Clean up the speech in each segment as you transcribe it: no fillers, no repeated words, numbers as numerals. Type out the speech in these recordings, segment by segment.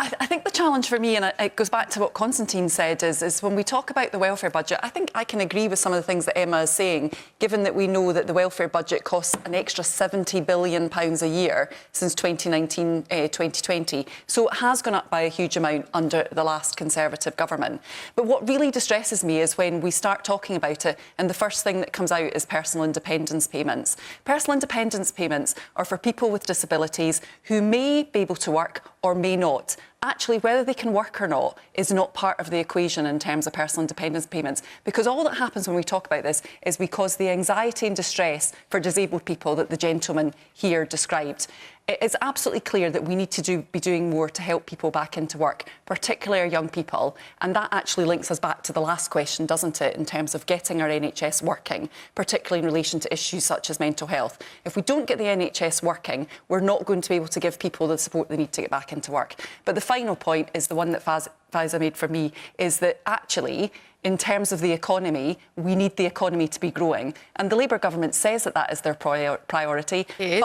I think the challenge for me, and it goes back to what Constantine said, is when we talk about the welfare budget, I think I can agree with some of the things that Emma is saying, given that we know that the welfare budget costs an extra £70 billion a year since 2019-2020. So it has gone up by a huge amount under the last Conservative government. But what really distresses me is when we start talking about it and the first thing that comes out is personal independence payments. Personal independence payments are for people with disabilities who may be able to work or may not. Actually, whether they can work or not is not part of the equation in terms of personal independence payments, because all that happens when we talk about this is we cause the anxiety and distress for disabled people that the gentleman here described. It is absolutely clear that we need to be doing more to help people back into work, particularly our young people, and that actually links us back to the last question, doesn't it, in terms of getting our NHS working, particularly in relation to issues such as mental health. If we don't get the NHS working, we're not going to be able to give people the support they need to get back into work. But the final point is the one that Faiza made for me, is that actually, in terms of the economy, we need the economy to be growing. And the Labour government says that that is their priority. It is.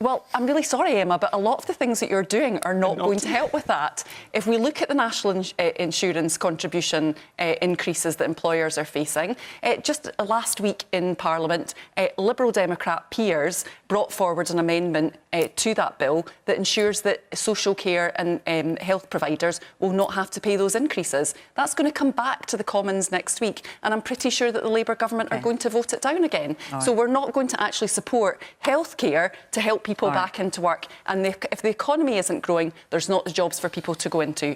Well, I'm really sorry, Emma, but a lot of the things that you're doing are not going to help with that. If we look at the national insurance contribution increases that employers are facing, just last week in Parliament, Liberal Democrat peers brought forward an amendment to that bill that ensures that social care and health providers will not have to pay those increases. That's going to come back to the Commons next week, and I'm pretty sure that the Labour government are going to vote it down again. So we're not going to actually support healthcare to help people back into work. And if the economy isn't growing, there's not the jobs for people to go into.